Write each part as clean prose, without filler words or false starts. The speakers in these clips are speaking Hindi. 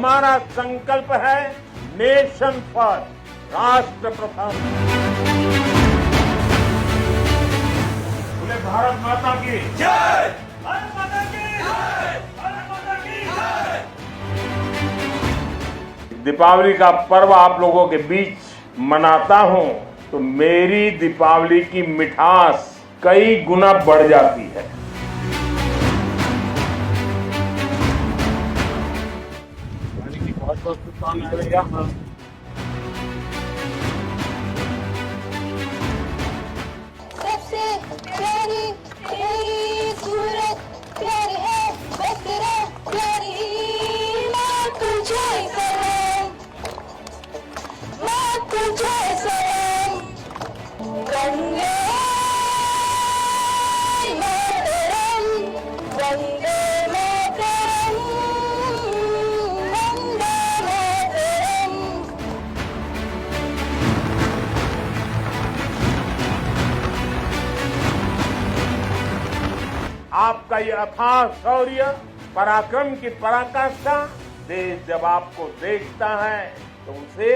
हमारा संकल्प है नेशन फर्स्ट, राष्ट्र प्रथम। बोले भारत माता की जय, भारत माता की जय, भारत माता की जय। दीपावली का पर्व आप लोगों के बीच मनाता हूं तो मेरी दीपावली की मिठास कई गुना बढ़ जाती है। बहुत शुभकामनाएं भैया। सबसे प्यारी तेरी सूरत प्यारी है, बस तेरा प्यारी माँ तुझे सलाम, माँ तुझे सलाम। वंदे मातरम, वंदे मातरम, वंदे मातरम। आपका ये अथाह शौर्य, पराक्रम की पराकाष्ठा देश जब आपको देखता है तो उसे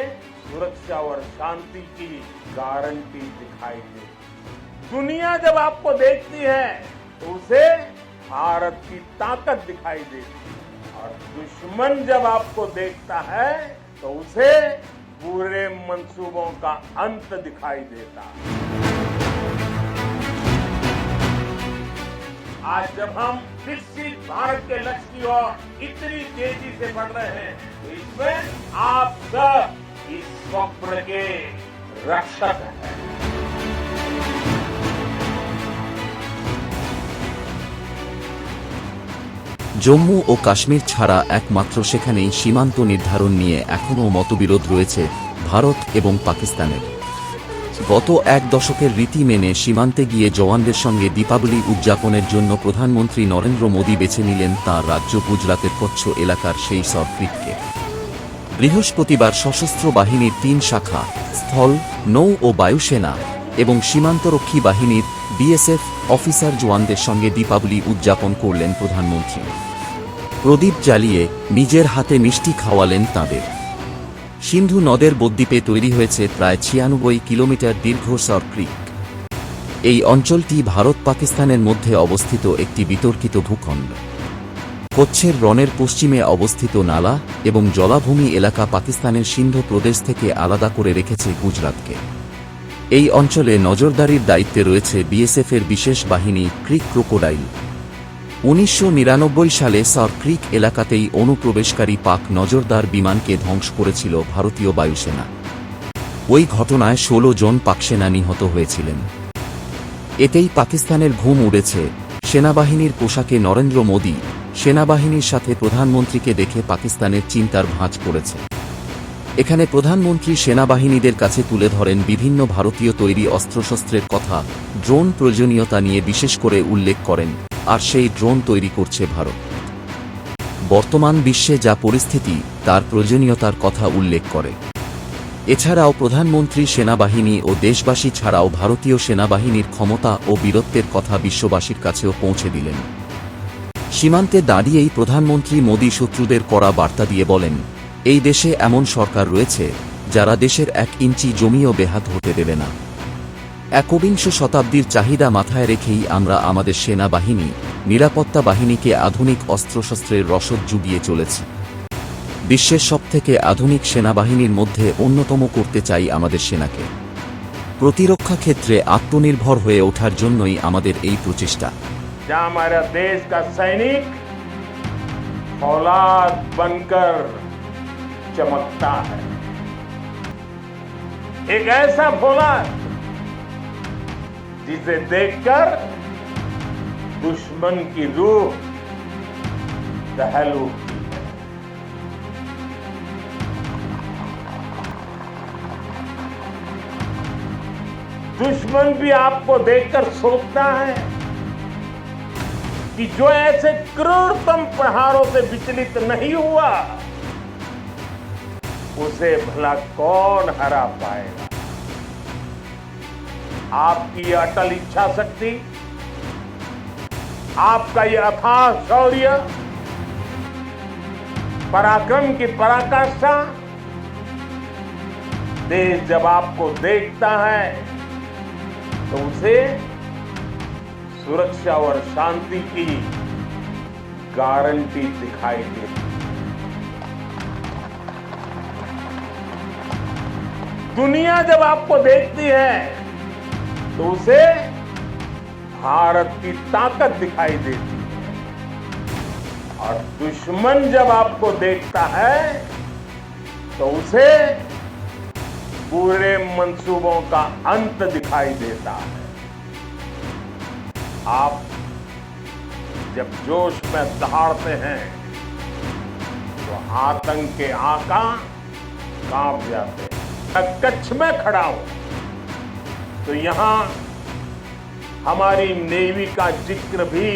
सुरक्षा और शांति की गारंटी दिखाई देती। दुनिया जब आपको देखती है तो उसे भारत की ताकत दिखाई देती और दुश्मन जब आपको देखता है तो उसे पूरे मंसूबों का अंत दिखाई देता है। आज जब हम विकसित भारत के लक्ष्य की ओर इतनी तेजी से बढ़ रहे हैं तो इसमें आप सब इस स्वप्न के रक्षक हैं। জম্মু ও কাশ্মীর ছাড়া একমাত্র সেখানেই সীমান্ত নির্ধারণ নিয়ে এখনও মতবিরোধ রয়েছে ভারত এবং পাকিস্তানের। গত এক দশকের রীতি মেনে সীমান্তে গিয়ে জওয়ানদের সঙ্গে দীপাবলি উদযাপনের জন্য প্রধানমন্ত্রী নরেন্দ্র মোদী বেছে নিলেন তাঁর রাজ্য গুজরাতের কচ্ছ এলাকার সেই সরক্রিককে। বৃহস্পতিবার সশস্ত্র বাহিনীর ৩ শাখা স্থল, নৌ ও বায়ুসেনা এবং সীমান্তরক্ষী বাহিনীর বিএসএফ অফিসার জওয়ানদের সঙ্গে দীপাবলি উদযাপন করলেন প্রধানমন্ত্রী। প্রদীপ জ্বালিয়ে নিজের হাতে মিষ্টি খাওয়ালেন তাঁদের। সিন্ধু নদের বদ্বীপে তৈরি হয়েছে প্রায় ৯৬ কিলোমিটার দীর্ঘ সরক্রিক। এই অঞ্চলটি ভারত পাকিস্তানের মধ্যে অবস্থিত একটি বিতর্কিত ভূখণ্ড। কচ্ছের রণের পশ্চিমে অবস্থিত নালা এবং জলাভূমি এলাকা পাকিস্তানের সিন্ধু প্রদেশ থেকে আলাদা করে রেখেছে গুজরাতকে। এই অঞ্চলে নজরদারির দায়িত্বে রয়েছে বিএসএফের বিশেষ বাহিনী ক্রিক ক্রোকোডাইল। ১৯৯৯ সালে সরক্রিক এলাকাতেই অনুপ্রবেশকারী পাক নজরদার বিমানকে ধ্বংস করেছিল ভারতীয় বায়ুসেনা। ওই ঘটনায় ১৬ জন পাকসেনা নিহত হয়েছিলেন। এতেই পাকিস্তানের ঘুম উড়েছে। সেনাবাহিনীর পোশাকে নরেন্দ্র মোদী সেনাবাহিনীর সাথে প্রধানমন্ত্রীকে দেখে পাকিস্তানের চিন্তার ভাঁজ পড়েছে। এখানে প্রধানমন্ত্রী সেনাবাহিনীদের কাছে তুলে ধরেন বিভিন্ন ভারতীয় তৈরি অস্ত্রশস্ত্রের কথা, ড্রোন প্রয়োজনীয়তা নিয়ে বিশেষ করে উল্লেখ করেন, আর সেই ড্রোন তৈরি করছে ভারত। বর্তমান বিশ্বে যা পরিস্থিতি তার প্রয়োজনীয়তার কথা উল্লেখ করে। এছাড়াও প্রধানমন্ত্রী সেনাবাহিনী ও দেশবাসী ছাড়াও ভারতীয় সেনাবাহিনীর ক্ষমতা ও বীরত্বের কথা বিশ্ববাসীর কাছেও পৌঁছে দিলেন। সীমান্তে দাঁড়িয়েই প্রধানমন্ত্রী মোদী শত্রুদের কড়া বার্তা দিয়ে বলেন, এই দেশে এমন সরকার রয়েছে যারা দেশের ১ ইঞ্চি জমিও বেহাত হতে দেবে না। একবিংশ শতাব্দীর চাহিদা মাথায় রেখেই আমরা আমাদের সেনাবাহিনী, নিরাপত্তা বাহিনীকে আধুনিক অস্ত্রশস্ত্রের রসদ জুগিয়ে চলেছি। বিশ্বের সবথেকে আধুনিক সেনাবাহিনীর মধ্যে অন্যতম করতে চাই আমাদের সেনাকে। প্রতিরক্ষা ক্ষেত্রে আত্মনির্ভর হয়ে ওঠার জন্যই আমাদের এই প্রচেষ্টা। जहां हमारा देश का सैनिक औलाद बनकर चमकता है, एक ऐसा फौलाद जिसे देखकर दुश्मन की रूह दहल उठती है। दुश्मन भी आपको देखकर सोचता है कि जो ऐसे क्रूरतम प्रहारों से विचलित नहीं हुआ उसे भला कौन हरा पाएगा। आपकी ये अटल इच्छा शक्ति, आपका ये अथाह शौर्य पराक्रम की पराकाष्ठा देश जब आपको देखता है तो उसे सुरक्षा और शांति की गारंटी दिखाई देती है। दुनिया जब आपको देखती है तो उसे भारत की ताकत दिखाई देती है और दुश्मन जब आपको देखता है तो उसे पूरे मंसूबों का अंत दिखाई देता है। आप जब जोश में दहाड़ते हैं तो आतंक के आका कांप जाते हैं। मैं कच्छ में खड़ा हूं तो यहां हमारी नेवी का जिक्र भी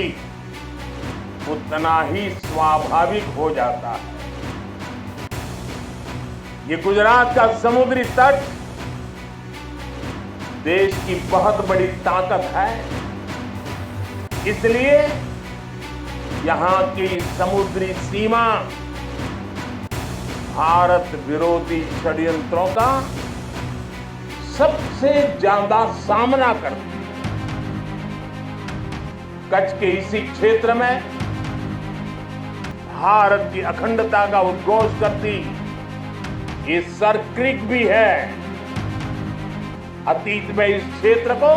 उतना ही स्वाभाविक हो जाता है। ये गुजरात का समुद्री तट देश की बहुत बड़ी ताकत है, इसलिए यहां की समुद्री सीमा भारत विरोधी षड्यंत्रों का सबसे ज्यादा सामना करती है। कच्छ के इसी क्षेत्र में भारत की अखंडता का उद्घोष करती ये सर क्रीक भी है। अतीत में इस क्षेत्र को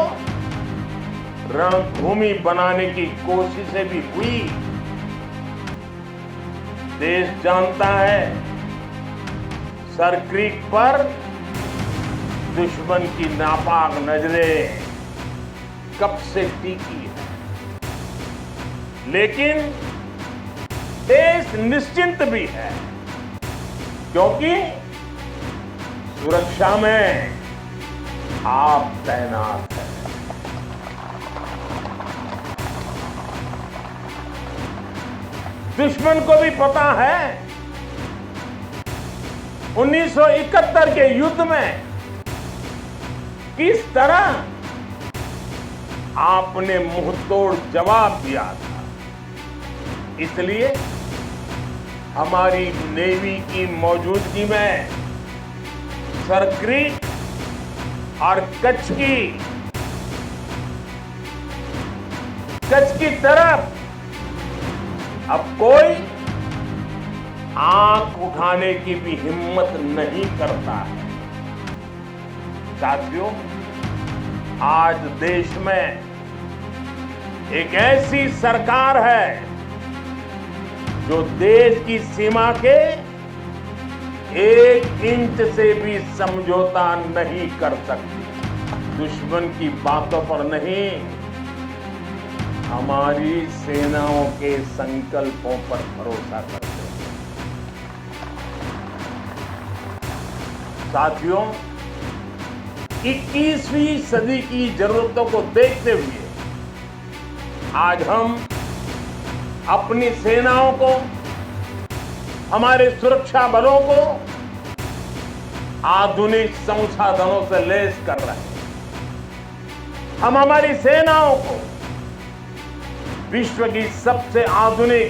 रणभूमि बनाने की कोशिशें भी हुई। देश जानता है सर क्रीक पर दुश्मन की नापाक नजरें कब से टिकी है, लेकिन देश निश्चिंत भी है क्योंकि सुरक्षा में आप तैनात हैं। दुश्मन को भी पता है 1971 के युद्ध में किस तरह आपने मुंहतोड़ जवाब दिया था। इसलिए हमारी नेवी की मौजूदगी में सर क्रीक और कच्छ की तरफ अब कोई आंख उठाने की भी हिम्मत नहीं करता है। साथियों, आज देश में एक ऐसी सरकार है जो देश की सीमा के 1 इंच से भी समझौता नहीं कर सकती। दुश्मन की बातों पर नहीं, हमारी सेनाओं के संकल्पों पर भरोसा करते हैं। साथियों, 21वीं सदी की जरूरतों को देखते हुए आज हम अपनी सेनाओं को, हमारे सुरक्षा बलों को आधुनिक संसाधनों से लैस कर रहे हैं। हम हमारी सेनाओं को विश्व की सबसे आधुनिक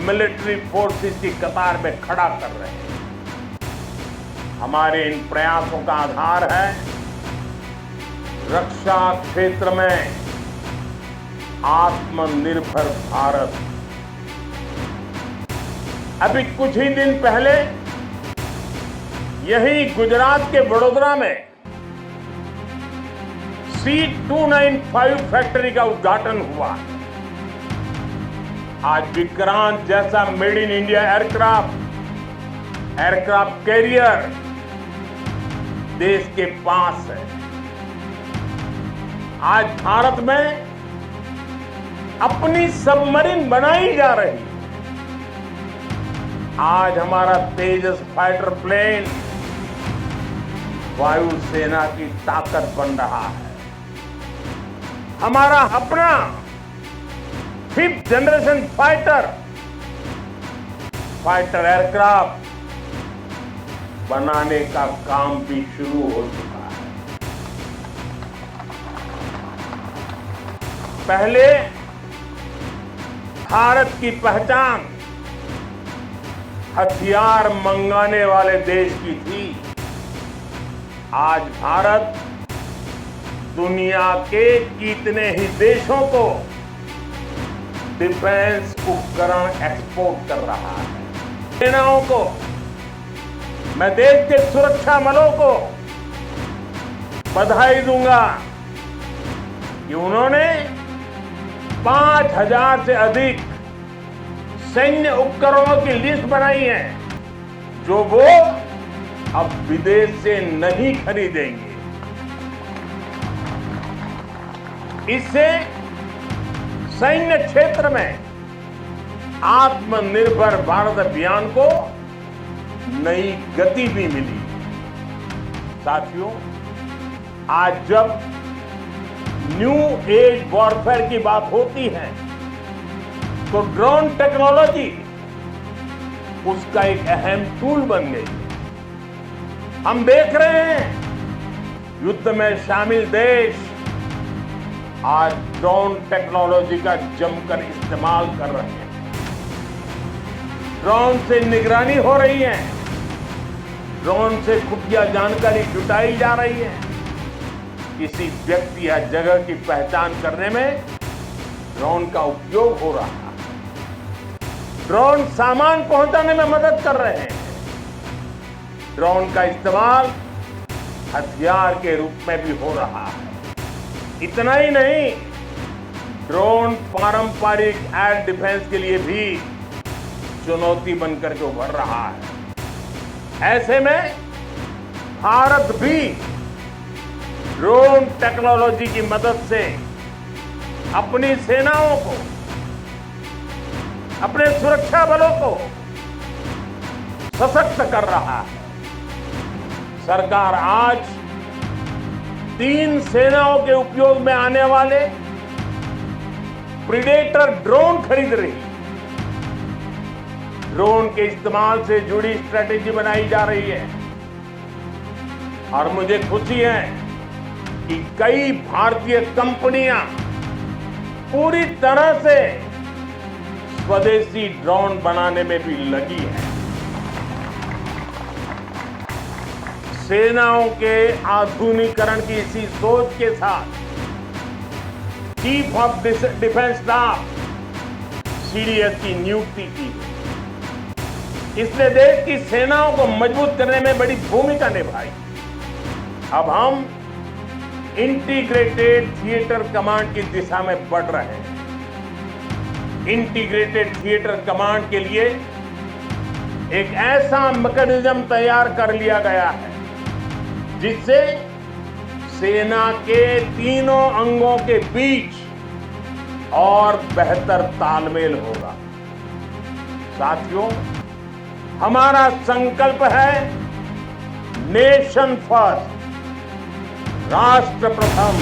मिलिट्री फोर्सेस की कतार में खड़ा कर रहे हैं। हमारे इन प्रयासों का आधार है रक्षा क्षेत्र में आत्मनिर्भर भारत। अभी कुछ ही दिन पहले यही गुजरात के वडोदरा में C295 फैक्ट्री का उद्घाटन हुआ। आज विक्रांत जैसा made in India aircraft carrier देश के पास है। आज भारत में अपनी सबमरीन बनाई जा रही है। आज हमारा तेजस फाइटर प्लेन वायुसेना की ताकत बन रहा है। हमारा अपना 5th जनरेशन फाइटर एयरक्राफ्ट बनाने का काम भी शुरू हो चुका है। पहले भारत की पहचान हथियार मंगाने वाले देश की थी, आज भारत दुनिया के कितने ही देशों को डिफेंस उपकरण एक्सपोर्ट कर रहा है। सेनाओं को, मैं देश के सुरक्षा बलों को बधाई दूंगा कि उन्होंने 5000 से अधिक सैन्य उपकरणों की लिस्ट बनाई है, जो वो अब विदेश से नहीं खरीदेंगे। इससे सैन्य क्षेत्र में आत्मनिर्भर भारत अभियान को नई गति भी मिली। साथियों, आज जब न्यू एज वॉरफेयर की बात होती है तो ड्रोन टेक्नोलॉजी उसका एक अहम टूल बन गई। हम देख रहे हैं युद्ध में शामिल देश आज ड्रोन टेक्नोलॉजी का जमकर इस्तेमाल कर रहे हैं। ड्रोन से निगरानी हो रही है, ड्रोन से खुफिया जानकारी जुटाई जा रही है, किसी व्यक्ति या जगह की पहचान करने में ड्रोन का उपयोग हो रहा है। ड्रोन सामान पहुंचाने में मदद कर रहे हैं। ड्रोन का इस्तेमाल हथियार के रूप में भी हो रहा है। इतना ही नहीं, ड्रोन पारंपरिक एयर डिफेंस के लिए भी चुनौती बनकर के उभर रहा है। ऐसे में भारत भी ड्रोन टेक्नोलॉजी की मदद से अपनी सेनाओं को, अपने सुरक्षा बलों को सशक्त कर रहा है। सरकार आज 3 सेनाओं के उपयोग में आने वाले प्रीडेटर ड्रोन खरीद रही है। ड्रोन के इस्तेमाल से जुड़ी स्ट्रेटेजी बनाई जा रही है और मुझे खुशी है कि कई भारतीय कंपनियां पूरी तरह से स्वदेशी ड्रोन बनाने में भी लगी हैं। सेनाओं के आधुनिकीकरण की इसी सोच के साथ chief of defence staff CDS की नियुक्ति की है। इसने देश की सेनाओं को मजबूत करने में बड़ी भूमिका निभाई। अब हम इंटीग्रेटेड थिएटर कमांड की दिशा में बढ़ रहे हैं। इंटीग्रेटेड थिएटर कमांड के लिए एक ऐसा मैकेनिज्म तैयार कर लिया गया है जिससे सेना के तीनों अंगों के बीच और बेहतर तालमेल होगा। साथियों, हमारा संकल्प है नेशन फर्स्ट, राष्ट्र प्रथम।